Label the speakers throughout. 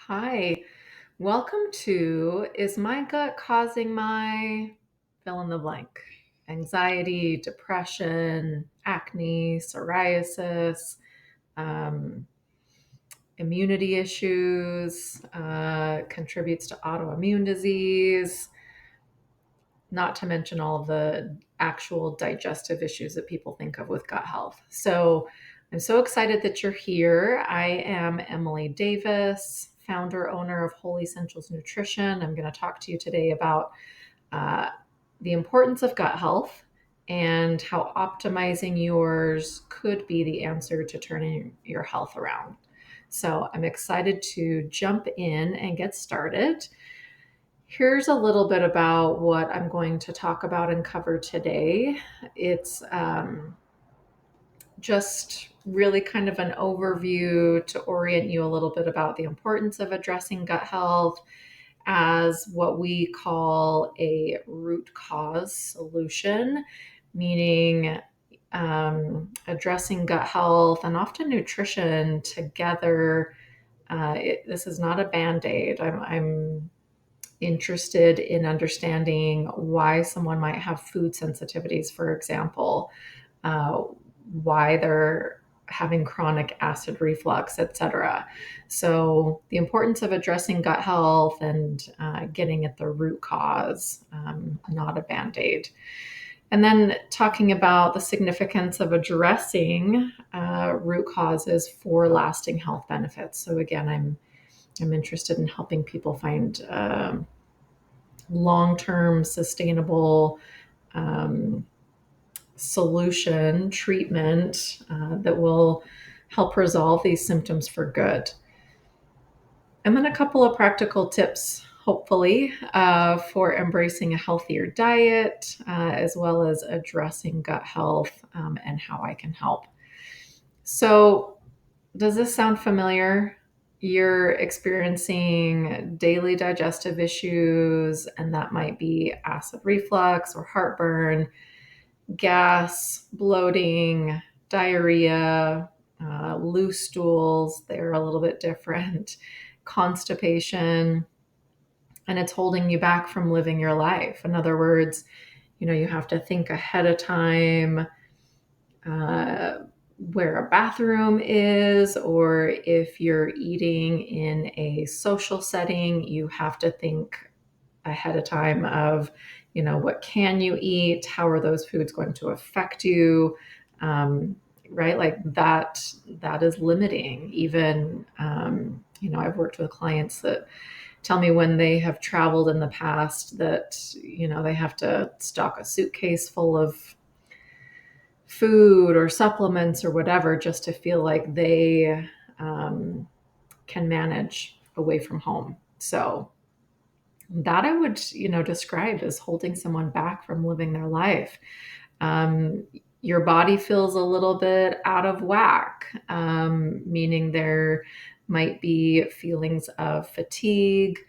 Speaker 1: Hi, welcome to Is My Gut Causing My fill in the blank? Anxiety, depression, acne, psoriasis, um, immunity issues, contributes to autoimmune disease, not to mention all of the actual digestive issues that people think of with gut health. So I'm so excited that you're here. I am Emily Davis, founder, owner of Whole Essentials Nutrition. I'm going to talk to you today about uh, the importance of gut health and how optimizing yours could be the answer to turning your health around. So I'm excited to jump in and get started. Here's a little bit about what I'm going to talk about and cover today. It's just really kind of an overview to orient you a little bit about the importance of addressing gut health as what we call a root cause solution, meaning addressing gut health and often nutrition together. This is not a band aid. I'm interested in understanding why someone might have food sensitivities, for example, uh, why they're having chronic acid reflux, etc. So, the importance of addressing gut health and getting at the root cause, not a band aid. And then talking about the significance of addressing root causes for lasting health benefits. So, again, I'm interested in helping people find long-term sustainable um, solution treatment that will help resolve these symptoms for good. And then a couple of practical tips, hopefully, for embracing a healthier diet, as well as addressing gut health and how I can help. So, does this sound familiar? You're experiencing daily digestive issues, and that might be acid reflux or heartburn, gas, bloating, diarrhea, loose stools. They're a little bit different, constipation, and it's holding you back from living your life. In other words, you have to think ahead of time uh, where a bathroom is, or if you're eating in a social setting, you have to think ahead of time of, what can you eat? How are those foods going to affect you? Right? Like that is limiting. Even, I've worked with clients that tell me when they have traveled in the past that, they have to stock a suitcase full of food or supplements or whatever just to feel like they um, can manage away from home. So that I would, describe as holding someone back from living their life. Um, your body feels a little bit out of whack, meaning there might be feelings of fatigue,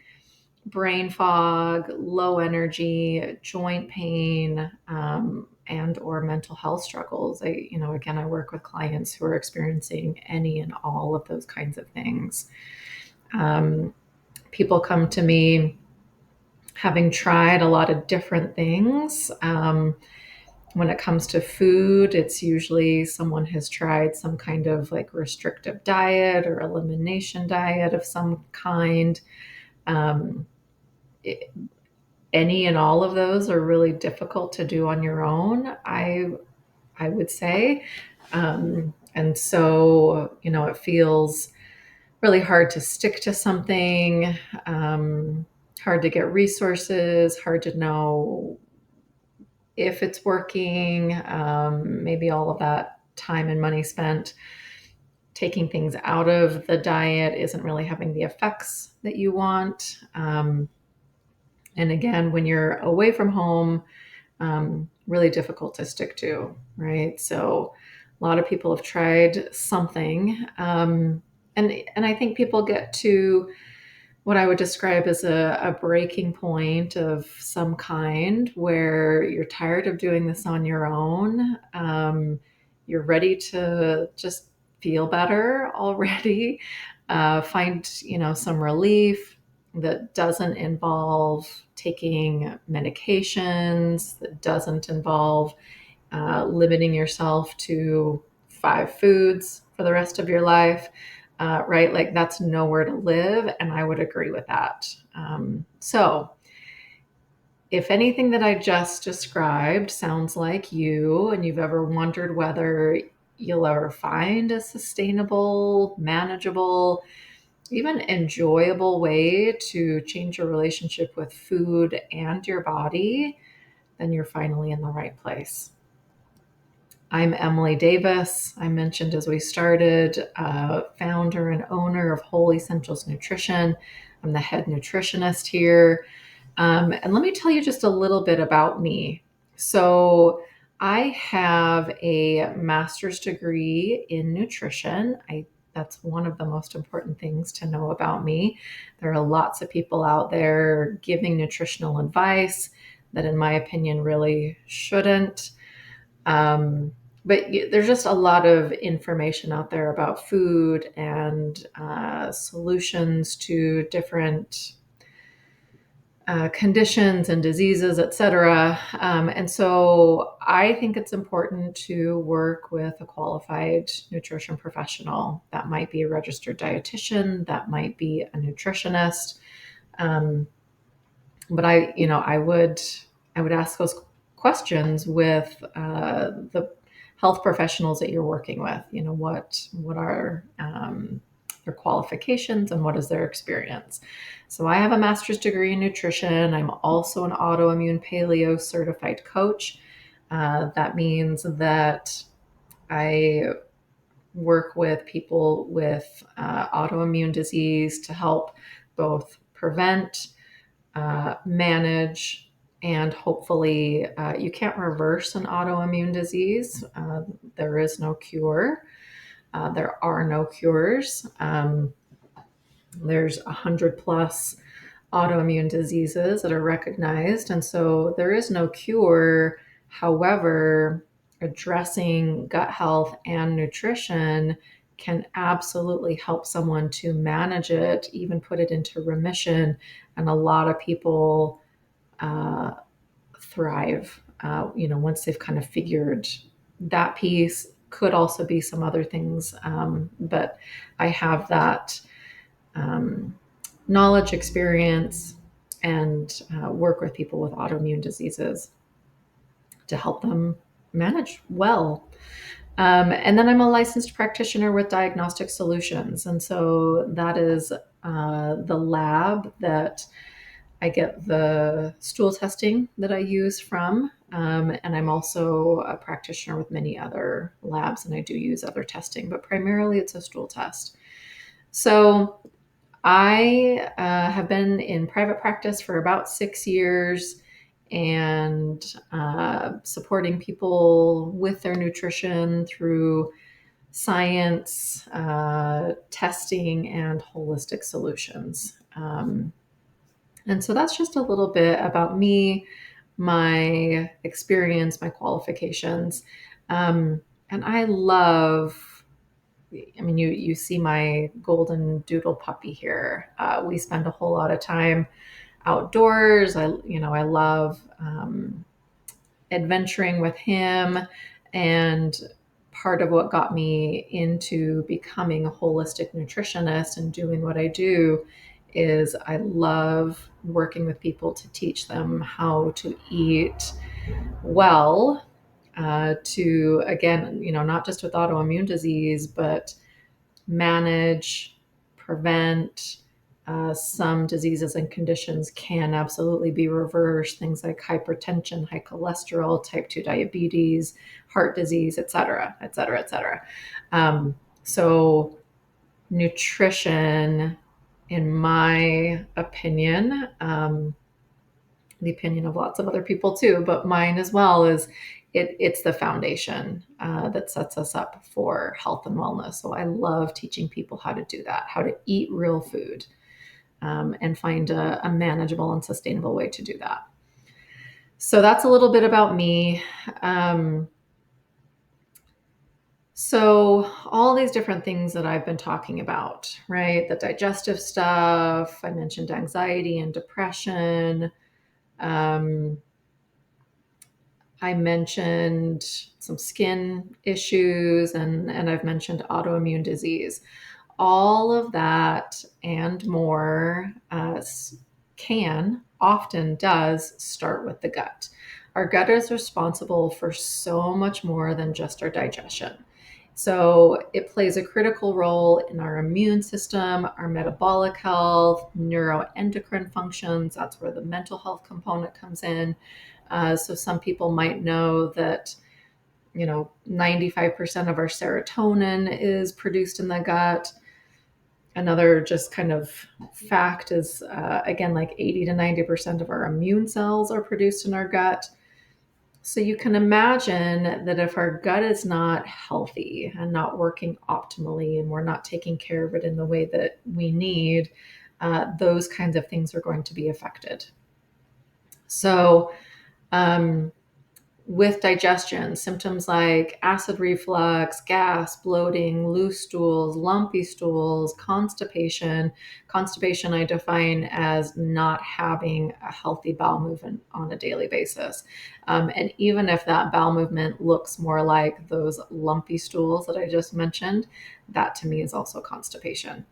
Speaker 1: brain fog, low energy, joint pain, and or mental health struggles. Again, I work with clients who are experiencing any and all of those kinds of things. Um, People come to me having tried a lot of different things. When it comes to food, it's usually someone has tried some kind of like restrictive diet or elimination diet of some kind. Um, it, any and all of those are really difficult to do on your own, I would say. And so, it feels really hard to stick to something, hard to get resources, hard to know if it's working, maybe all of that time and money spent taking things out of the diet isn't really having the effects that you want. And again, when you're away from home, really difficult to stick to, right? So a lot of people have tried something. And I think people get to what I would describe as a breaking point of some kind where you're tired of doing this on your own. You're ready to just feel better already. find, some relief that doesn't involve taking medications, that doesn't involve limiting yourself to 5 foods for the rest of your life, right? Like that's nowhere to live. And I would agree with that. So, if anything that I just described sounds like you, and you've ever wondered whether you'll ever find a sustainable, manageable, even enjoyable way to change your relationship with food and your body, then you're finally in the right place. I'm Emily Davis. I mentioned as we started, founder and owner of Whole Essentials Nutrition. I'm the head nutritionist here. And let me tell you just a little bit about me. So, I have a master's degree in nutrition. That's one of the most important things to know about me. There are lots of people out there giving nutritional advice that, in my opinion, really shouldn't. But there's just a lot of information out there about food and solutions to different conditions and diseases, et cetera. And so I think it's important to work with a qualified nutrition professional. That might be a registered dietitian, that might be a nutritionist. But I would ask those questions with the health professionals that you're working with. What are their qualifications and what is their experience? So I have a master's degree in nutrition. I'm also an autoimmune paleo certified coach. That means that I work with people with autoimmune disease to help both prevent, manage, and hopefully you can't reverse an autoimmune disease. There is no cure. There are no cures. There's 100 plus autoimmune diseases that are recognized, and so there is no cure. However, addressing gut health and nutrition can absolutely help someone to manage it, even put it into remission. And a lot of people uh, thrive, once they've kind of figured that piece. Could also be some other things, but I have that um, knowledge, experience, and work with people with autoimmune diseases to help them manage well. And then I'm a licensed practitioner with Diagnostic Solutions. And so that is the lab that I get the stool testing that I use from. And I'm also a practitioner with many other labs, and I do use other testing, but primarily it's a stool test. So I have been in private practice for about 6 years and supporting people with their nutrition through science, testing, and holistic solutions. And so that's just a little bit about me, my experience, my qualifications. And I love, I mean, you see my golden doodle puppy here. We spend a whole lot of time outdoors. I love adventuring with him. And part of what got me into becoming a holistic nutritionist and doing what I do is I love working with people to teach them how to eat well, to, again, not just with autoimmune disease, but manage, prevent. Some diseases and conditions can absolutely be reversed. Things like hypertension, high cholesterol, type 2 diabetes, heart disease, et cetera, et cetera, et cetera. So, nutrition, in my opinion, the opinion of lots of other people too, but mine as well, is it's the foundation that sets us up for health and wellness. So I love teaching people how to do that, how to eat real food, and find a manageable and sustainable way to do that. So that's a little bit about me. So, all these different things that I've been talking about, right? The digestive stuff, I mentioned anxiety and depression. Um, I mentioned some skin issues, and I've mentioned autoimmune disease. All of that and more can, often does, start with the gut. Our gut is responsible for so much more than just our digestion. So it plays a critical role in our immune system, our metabolic health, neuroendocrine functions. That's where the mental health component comes in. So some people might know that 95% of our serotonin is produced in the gut. Another just kind of fact is, again, like 80 to 90% of our immune cells are produced in our gut. So you can imagine that if our gut is not healthy and not working optimally, and we're not taking care of it in the way that we need, those kinds of things are going to be affected. So, um, with digestion, symptoms like acid reflux, gas, bloating, loose stools, lumpy stools, constipation. Constipation I define as not having a healthy bowel movement on a daily basis. And even if that bowel movement looks more like those lumpy stools that I just mentioned, that to me is also constipation.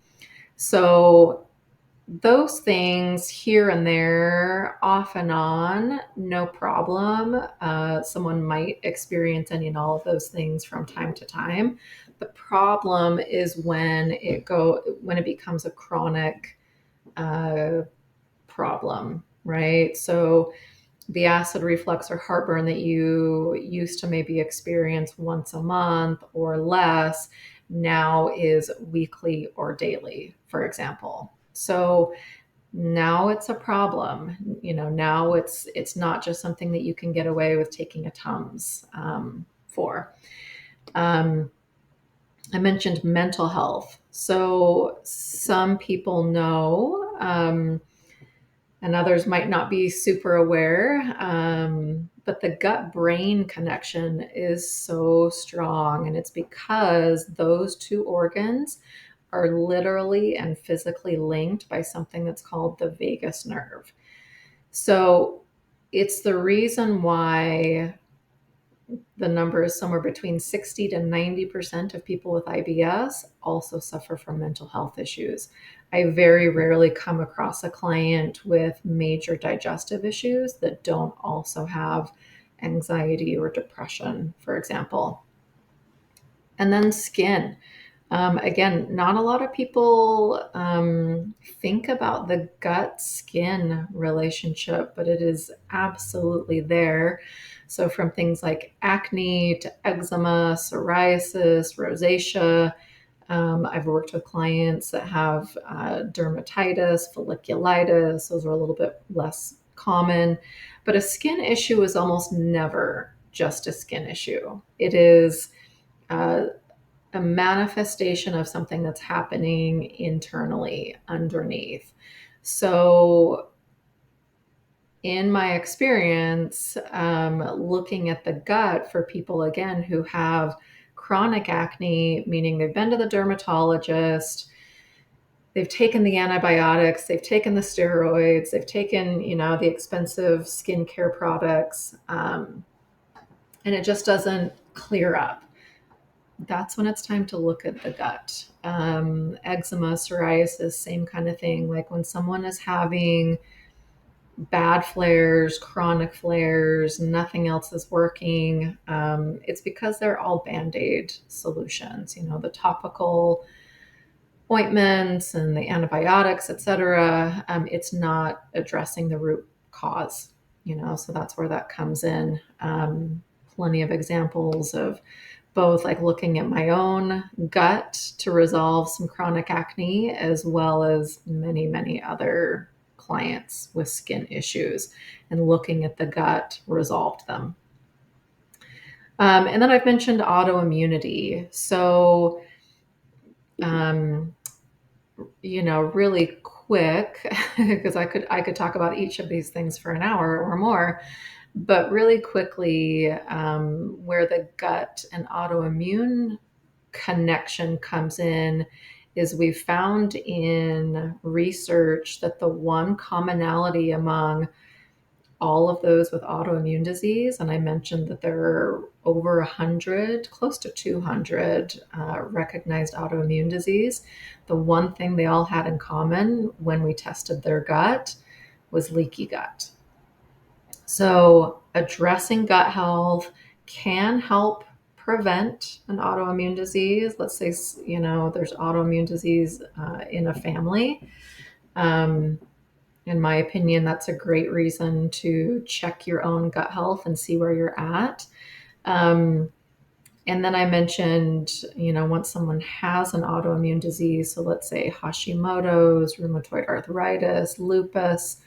Speaker 1: So those things here and there, off and on, no problem. Someone might experience any and all of those things from time to time. The problem is when it becomes a chronic uh, problem, right? So the acid reflux or heartburn that you used to maybe experience once a month or less now is weekly or daily, for example. So now it's a problem. Now it's not just something that you can get away with taking a Tums for. Um, I mentioned mental health. So some people know, and others might not be super aware, but the gut brain connection is so strong, and it's because those two organs are literally and physically linked by something that's called the vagus nerve. So it's the reason why the number is somewhere between 60 to 90% of people with IBS also suffer from mental health issues. I very rarely come across a client with major digestive issues that don't also have anxiety or depression, for example. And then skin. Again, not a lot of people think about the gut skin relationship, but it is absolutely there. So, from things like acne to eczema, psoriasis, rosacea, I've worked with clients that have dermatitis, folliculitis. Those are a little bit less common. But a skin issue is almost never just a skin issue. It is uh, a manifestation of something that's happening internally underneath. So, in my experience, looking at the gut for people again who have chronic acne, meaning they've been to the dermatologist, they've taken the antibiotics, they've taken the steroids, they've taken the expensive skincare products, and it just doesn't clear up. That's when it's time to look at the gut. Eczema, psoriasis, same kind of thing. Like when someone is having bad flares, chronic flares, nothing else is working, it's because they're all band aid solutions. The topical ointments and the antibiotics, etc. It's not addressing the root cause. So that's where that comes in. Plenty of examples of both like looking at my own gut to resolve some chronic acne, as well as many, many other clients with skin issues, and looking at the gut resolved them. And then I've mentioned autoimmunity. So, um, really quick, because I could talk about each of these things for an hour or more, but really quickly, where the gut and autoimmune connection comes in is we've found in research that the one commonality among all of those with autoimmune disease, and I mentioned that there are over 100, close to 200 recognized autoimmune disease. The one thing they all had in common when we tested their gut was leaky gut. So, addressing gut health can help prevent an autoimmune disease. Let's say, there's autoimmune disease in a family. In my opinion, that's a great reason to check your own gut health and see where you're at. And then I mentioned, once someone has an autoimmune disease, so let's say Hashimoto's, rheumatoid arthritis, lupus,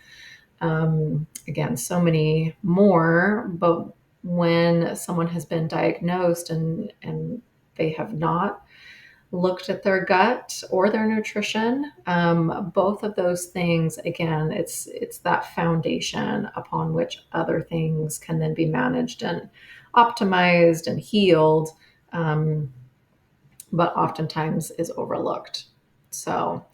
Speaker 1: again, so many more, but when someone has been diagnosed and they have not looked at their gut or their nutrition, both of those things, again, it's that foundation upon which other things can then be managed and optimized and healed, but oftentimes is overlooked. So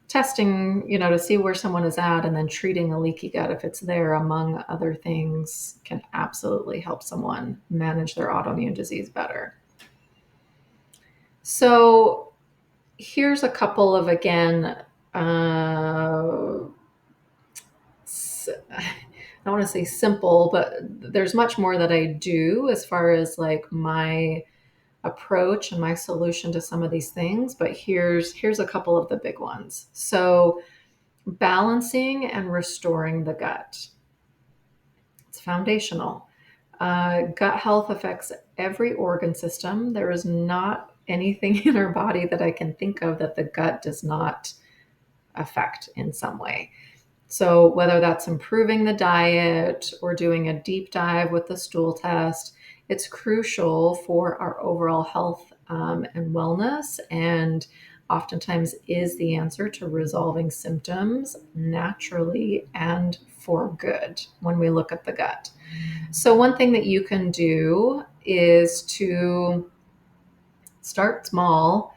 Speaker 1: testing, to see where someone is at, and then treating a leaky gut if it's there, among other things, can absolutely help someone manage their autoimmune disease better. So here's a couple of, again, I don't want to say simple, but there's much more that I do as far as like my approach and my solution to some of these things. But here's a couple of the big ones. So balancing and restoring the gut. It's foundational. Gut health affects every organ system. There is not anything in our body that I can think of that the gut does not affect in some way. So whether that's improving the diet or doing a deep dive with the stool test, it's crucial for our overall health and wellness, and oftentimes is the answer to resolving symptoms naturally and for good when we look at the gut. So one thing that you can do is to start small.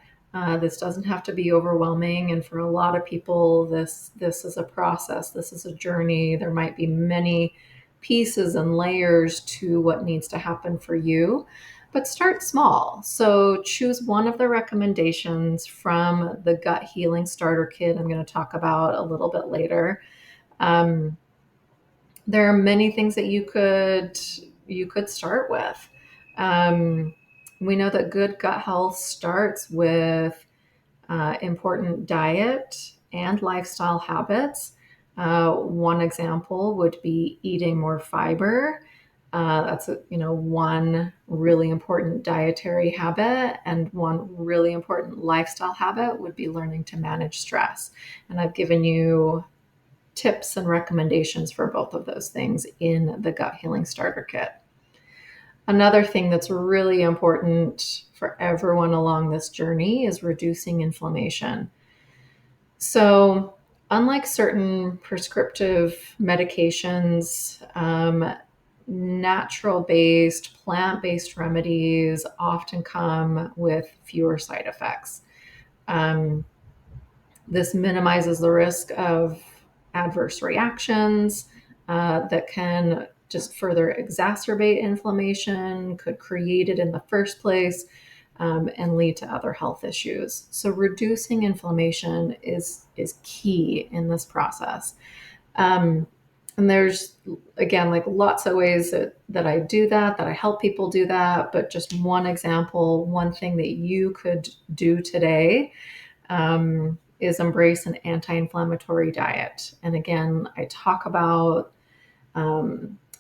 Speaker 1: This doesn't have to be overwhelming, and for a lot of people, this is a process. This is a journey. There might be many pieces and layers to what needs to happen for you, but start small. So choose one of the recommendations from the Gut Healing Starter Kit I'm going to talk about a little bit later. There are many things that you could start with. We know that good gut health starts with important diet and lifestyle habits. One example would be eating more fiber. That's one really important dietary habit, and one really important lifestyle habit would be learning to manage stress. And I've given you tips and recommendations for both of those things in the Gut Healing Starter Kit. Another thing that's really important for everyone along this journey is reducing inflammation. So, unlike certain prescriptive medications, natural-based, plant-based remedies often come with fewer side effects. This minimizes the risk of adverse reactions that can just further exacerbate inflammation, could create it in the first place, and lead to other health issues. So reducing inflammation is key in this process. And there's, again, like lots of ways that I do that I help people do that. But just one example, one thing that you could do today is embrace an anti-inflammatory diet. And again, I talk about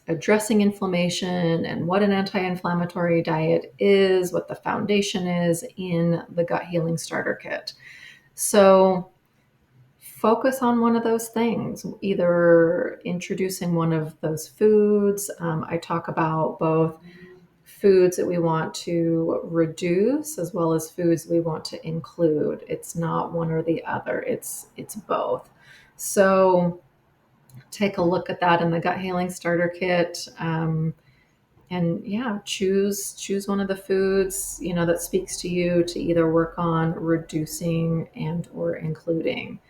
Speaker 1: addressing inflammation and what an anti-inflammatory diet is, what the foundation is in the Gut Healing Starter Kit. So focus on one of those things, either introducing one of those foods. I talk about both foods that we want to reduce as well as foods we want to include. It's not one or the other, it's both. So take a look at that in the Gut Healing Starter Kit. And yeah, choose one of the foods, that speaks to you to either work on reducing and or including.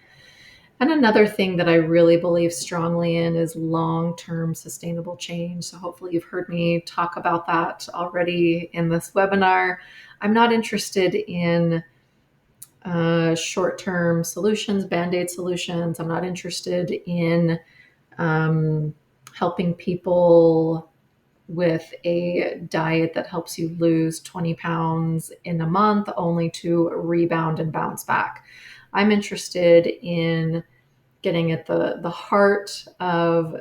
Speaker 1: And another thing that I really believe strongly in is long-term sustainable change. So hopefully you've heard me talk about that already in this webinar. I'm not interested in short-term solutions, band-aid solutions. I'm not interested in um, helping people with a diet that helps you lose 20 pounds in a month only to rebound and bounce back. I'm interested in getting at the heart of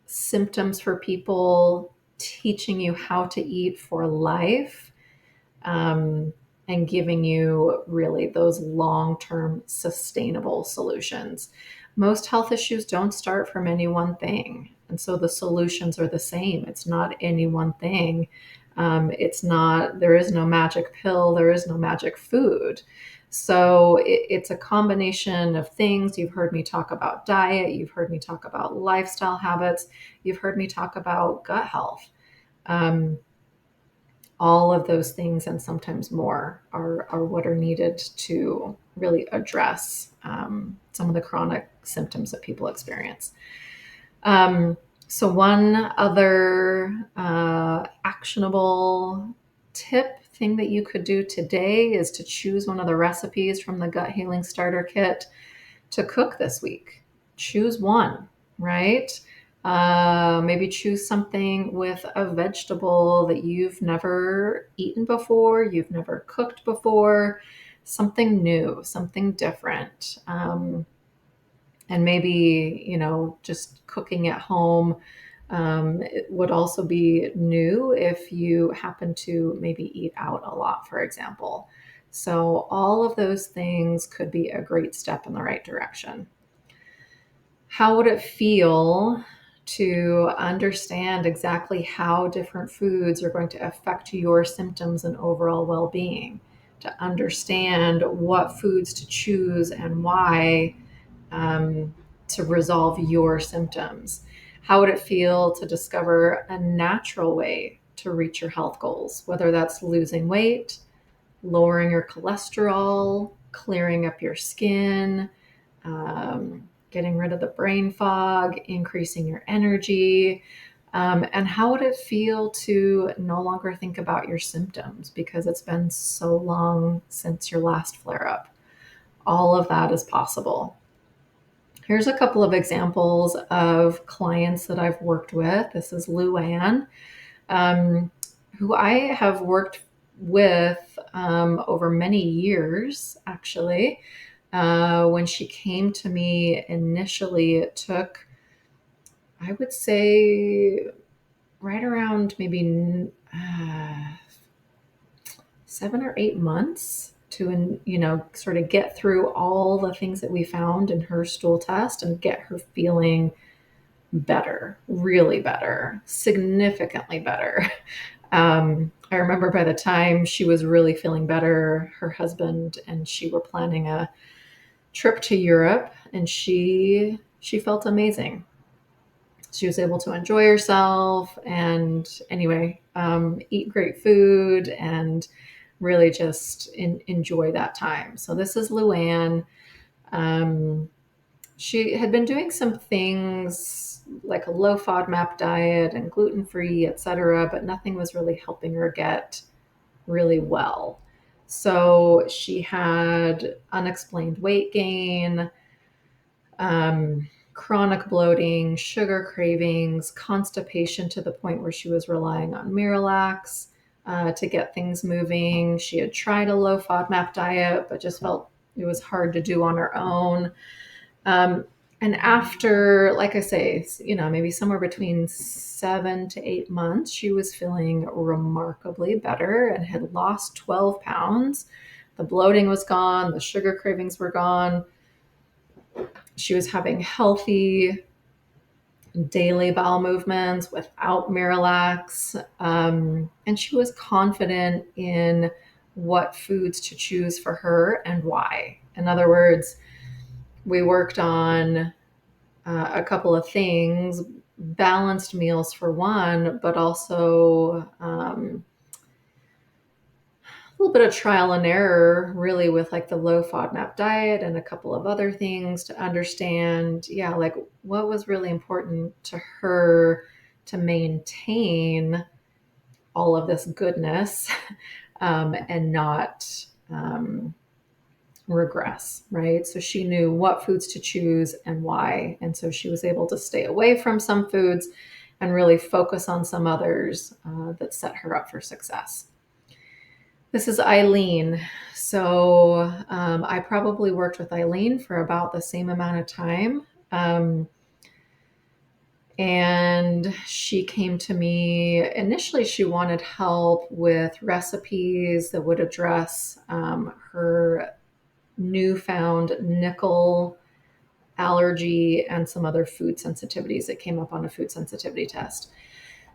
Speaker 1: symptoms for people, teaching you how to eat for life, um, and giving you really those long-term sustainable solutions. Most health issues don't start from any one thing. And so the solutions are the same. It's not any one thing. It's not, there is no magic pill, there is no magic food. So it's a combination of things. You've heard me talk about diet, you've heard me talk about lifestyle habits, you've heard me talk about gut health. Um, all of those things and sometimes more are what are needed to really address some of the chronic symptoms that people experience. So one other actionable tip thing that you could do today is to choose one of the recipes from the Gut Healing Starter Kit to cook this week. Choose one, right? Maybe choose something with a vegetable that you've never eaten before, you've never cooked before, something new, something different. And maybe, just cooking at home it would also be new if you happen to maybe eat out a lot, for example. So, all of those things could be a great step in the right direction. How would it feel to understand exactly how different foods are going to affect your symptoms and overall well being? To understand what foods to choose and why to resolve your symptoms. How would it feel to discover a natural way to reach your health goals, whether that's losing weight, lowering your cholesterol, clearing up your skin, getting rid of the brain fog, increasing your energy? And how would it feel to no longer think about your symptoms because it's been so long since your last flare up? All of that is possible. Here's a couple of examples of clients that I've worked with. This is Luann, um, who I have worked with over many years, actually. When she came to me initially, it took, I would say, right around maybe 7 or 8 months to, sort of get through all the things that we found in her stool test and get her feeling better, really better, significantly better. I remember by the time she was really feeling better, her husband and she were planning a trip to Europe, and she felt amazing. She was able to enjoy herself and anyway, eat great food and really just enjoy that time. So this is Luann. Um, she had been doing some things like a low FODMAP diet and gluten free, etc., but nothing was really helping her get really well. So she had unexplained weight gain, chronic bloating, sugar cravings, constipation to the point where she was relying on Miralax to get things moving. She had tried a low FODMAP diet, but just felt it was hard to do on her own. Um, and after, like I say, maybe somewhere between 7 to 8 months, she was feeling remarkably better and had lost 12 pounds. The bloating was gone, the sugar cravings were gone. She was having healthy daily bowel movements without Miralax. And she was confident in what foods to choose for her and why. In other words, we worked on a couple of things, balanced meals for one, but also a little bit of trial and error really with like the low FODMAP diet and a couple of other things to understand, yeah, like what was really important to her to maintain all of this goodness and not regress, right? So she knew what foods to choose and why. And so she was able to stay away from some foods and really focus on some others that set her up for success. This is Eileen. So I probably worked with Eileen for about the same amount of time. And she came to me. Initially, she wanted help with recipes that would address her newfound nickel allergy and some other food sensitivities that came up on a food sensitivity test.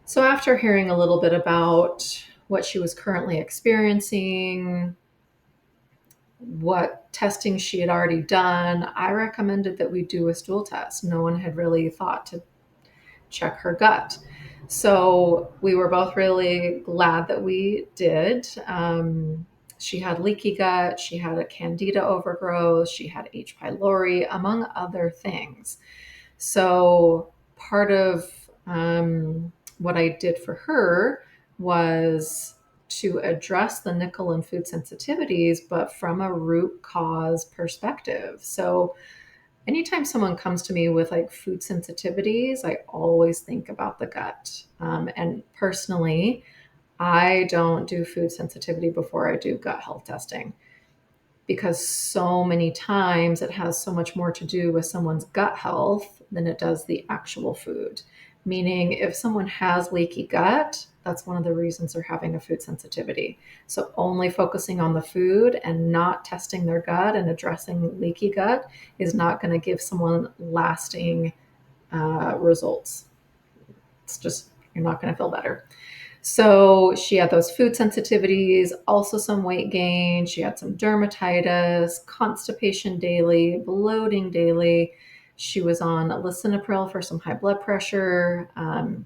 Speaker 1: So, after hearing a little bit about what she was currently experiencing, what testing she had already done, I recommended that we do a stool test. No one had really thought to check her gut. So we were both really glad that we did. She had leaky gut, she had a candida overgrowth, she had H. pylori, among other things. So part of what I did for her was to address the nickel and food sensitivities, but from a root cause perspective. So anytime someone comes to me with like food sensitivities, I always think about the gut. And personally, I don't do food sensitivity before I do gut health testing because so many times it has so much more to do with someone's gut health than it does the actual food. Meaning, if someone has leaky gut, that's one of the reasons they're having a food sensitivity. So, only focusing on the food and not testing their gut and addressing leaky gut is not going to give someone lasting results. It's just, you're not going to feel better. So she had those food sensitivities, also some weight gain. She had some dermatitis, constipation daily, bloating daily. She was on lisinopril for some high blood pressure. And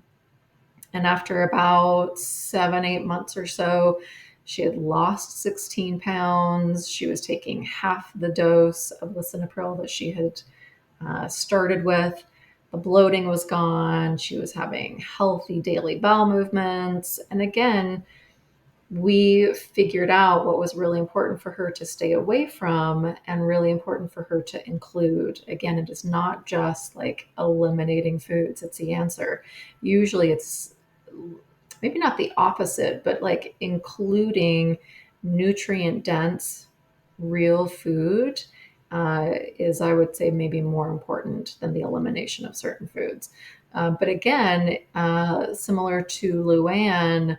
Speaker 1: after about 7, 8 months or so, she had lost 16 pounds. She was taking half the dose of lisinopril that she had started with. The bloating was gone. She was having healthy daily bowel movements. And again, we figured out what was really important for her to stay away from and really important for her to include. Again, it is not just like eliminating foods, it's the answer. Usually it's maybe not the opposite, but like including nutrient dense real food is, I would say, maybe more important than the elimination of certain foods. But again, similar to Luann,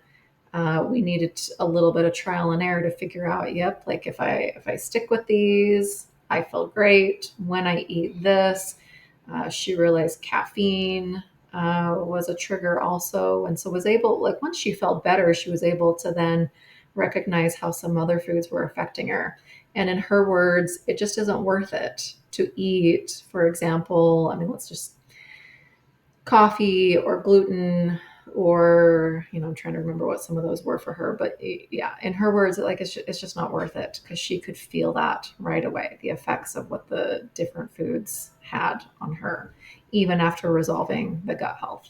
Speaker 1: we needed a little bit of trial and error to figure out, yep, like if I stick with these, I feel great. When I eat this, she realized caffeine was a trigger also. And so was able, like once she felt better, she was able to then recognize how some other foods were affecting her. And in her words, it just isn't worth it to eat, for example, I mean, let's just coffee or gluten or, I'm trying to remember what some of those were for her, but yeah, in her words, like it's just not worth it because she could feel that right away, the effects of what the different foods had on her, even after resolving the gut health.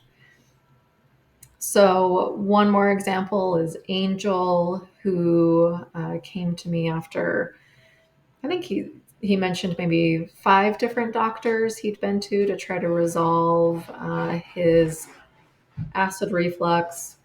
Speaker 1: So one more example is Angel, who came to me after, I think he mentioned maybe 5 different doctors he'd been to try to resolve his acid reflux,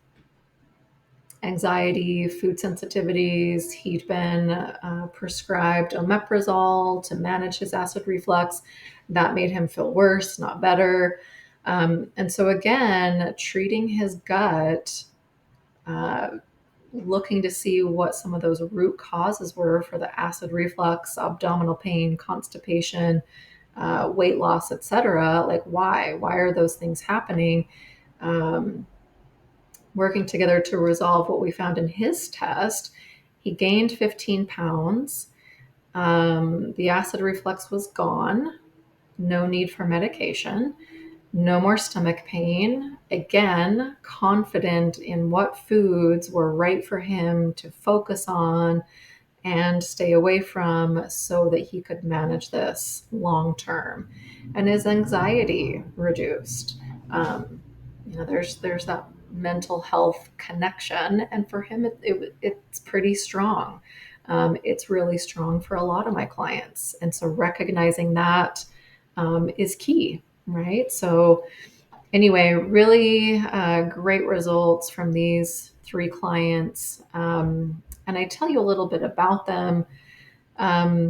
Speaker 1: anxiety, food sensitivities. He'd been prescribed omeprazole to manage his acid reflux. That made him feel worse, not better. And so, again, treating his gut, uh, looking to see what some of those root causes were for the acid reflux, abdominal pain, constipation, weight loss, etc. Like, why are those things happening? Working together to resolve what we found in his test. He gained 15 pounds. The acid reflux was gone. no need for medication, no more stomach pain. Again, confident in what foods were right for him to focus on and stay away from so that he could manage this long term. And his anxiety reduced. Um, there's that mental health connection, and for him, it's pretty strong. It's really strong for a lot of my clients, and so recognizing that is key, right? So anyway, really great results from these three clients. And I tell you a little bit about them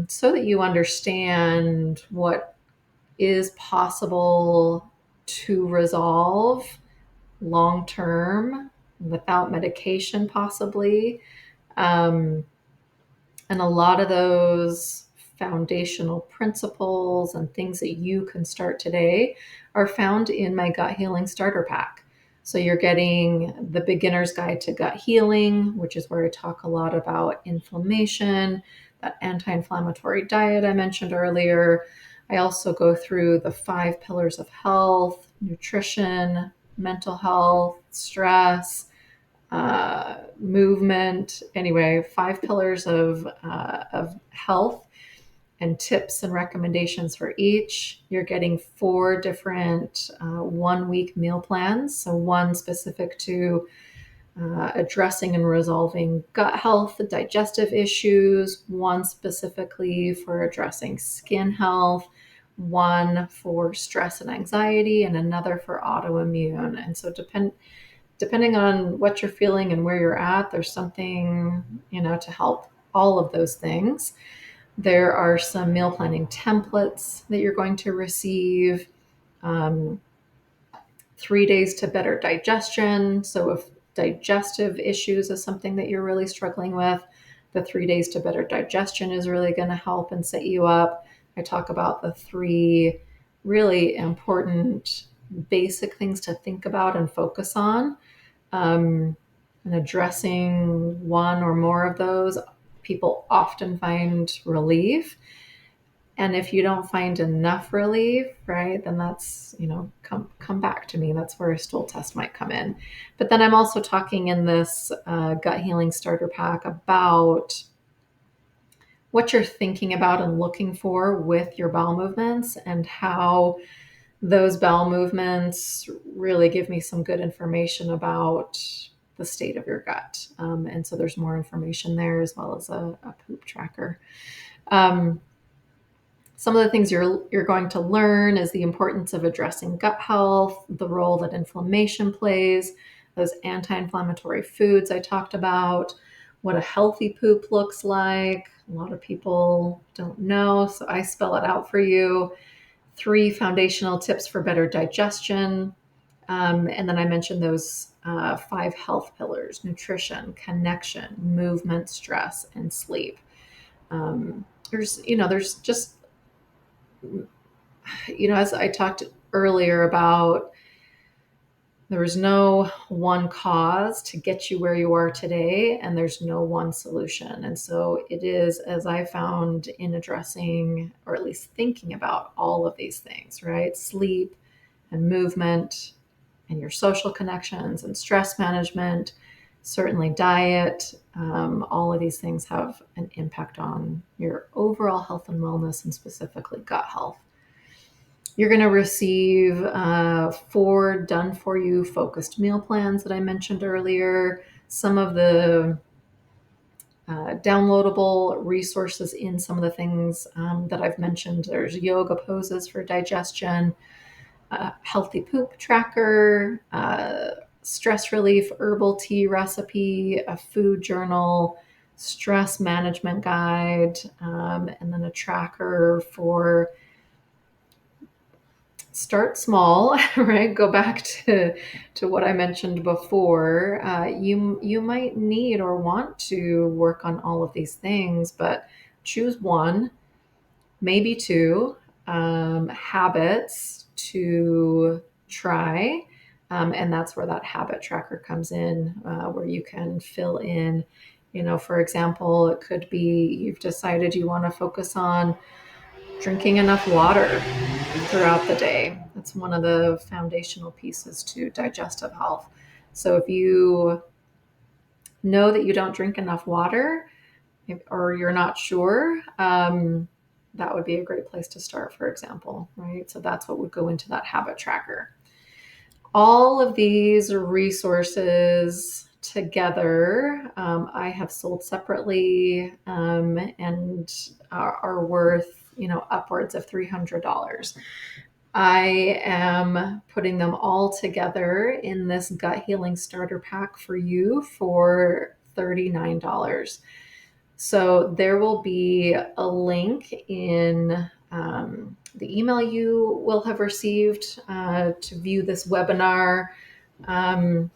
Speaker 1: so that you understand what is possible to resolve long term without medication, possibly. Um, and a lot of those foundational principles and things that you can start today are found in my Gut Healing Starter Pack. So you're getting the Beginner's Guide to Gut Healing, which is where I talk a lot about inflammation, that anti-inflammatory diet I mentioned earlier. I also go through the 5 pillars of health: nutrition, mental health, stress, movement. Anyway, 5 pillars of health and tips and recommendations for each. You're getting 4 different 1 week meal plans. So, one specific to addressing and resolving gut health, digestive issues, one specifically for addressing skin health, one for stress and anxiety, and another for autoimmune. And so, depending on what you're feeling and where you're at, there's something, to help all of those things. There are some meal planning templates that you're going to receive. Um, 3 days to better digestion. So if digestive issues is something that you're really struggling with, the 3 days to better digestion is really going to help and set you up. I talk about the 3 really important basic things to think about and focus on. And addressing one or more of those, people often find relief. And if you don't find enough relief, right, then that's, come back to me. That's where a stool test might come in. But then I'm also talking in this Gut Healing Starter Pack about what you're thinking about and looking for with your bowel movements, and how those bowel movements really give me some good information about the state of your gut. And so there's more information there, as well as a poop tracker. Some of the things you're going to learn is the importance of addressing gut health, the role that inflammation plays, those anti-inflammatory foods I talked about, what a healthy poop looks like. A lot of people don't know, so I spell it out for you. 3 foundational tips for better digestion. And then I mentioned those 5 health pillars: nutrition, connection, movement, stress, and sleep. There's just, as I talked earlier about, there is no one cause to get you where you are today, and there's no one solution. And so it is, as I found in addressing, or at least thinking about all of these things, right? Sleep and movement and your social connections and stress management, certainly diet. All of these things have an impact on your overall health and wellness, and specifically gut health. You're going to receive 4 done for you focused meal plans that I mentioned earlier. Some of the downloadable resources in some of the things that I've mentioned. There's yoga poses for digestion, healthy poop tracker, stress relief herbal tea recipe, a food journal, stress management guide, and then a tracker for start small, right? Go back to what I mentioned before. You might need or want to work on all of these things, but choose one, maybe 2 habits to try. And that's where that habit tracker comes in, where you can fill in, for example, it could be you've decided you want to focus on drinking enough water. throughout the day. That's one of the foundational pieces to digestive health. So if you know that you don't drink enough water, or you're not sure, that would be a great place to start, for example, right? So that's what would go into that habit tracker. All of these resources together, I have sold separately, and are worth, upwards of $300. I am putting them all together in this gut healing starter pack for you for $39. So there will be a link in the email you will have received to view this webinar. Um,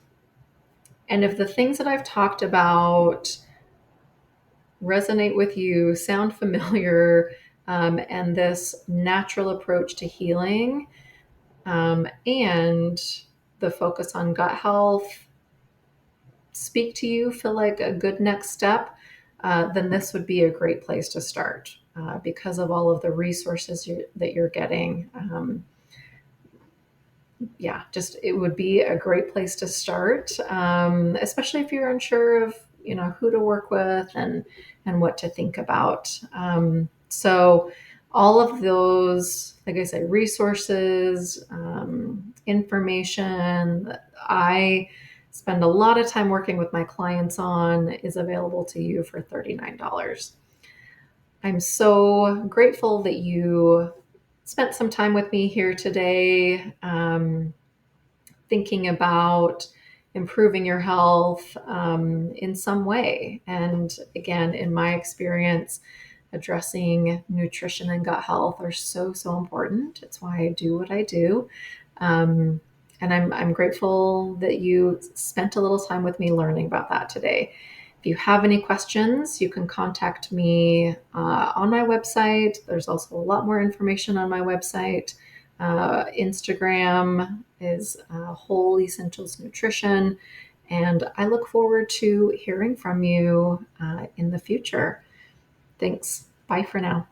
Speaker 1: and if the things that I've talked about resonate with you, sound familiar, and this natural approach to healing, and the focus on gut health speak to you, feel like a good next step, then this would be a great place to start because of all of the resources that you're getting. Just it would be a great place to start, especially if you're unsure of who to work with and what to think about. So all of those, like I said, resources, information that I spend a lot of time working with my clients on is available to you for $39. I'm so grateful that you spent some time with me here today, thinking about improving your health in some way. And again, in my experience, addressing nutrition and gut health are so, so important. It's why I do what I do. And I'm grateful that you spent a little time with me learning about that today. If you have any questions, you can contact me on my website. There's also a lot more information on my website. Instagram is Whole Essentials Nutrition. And I look forward to hearing from you in the future. Thanks. Bye for now.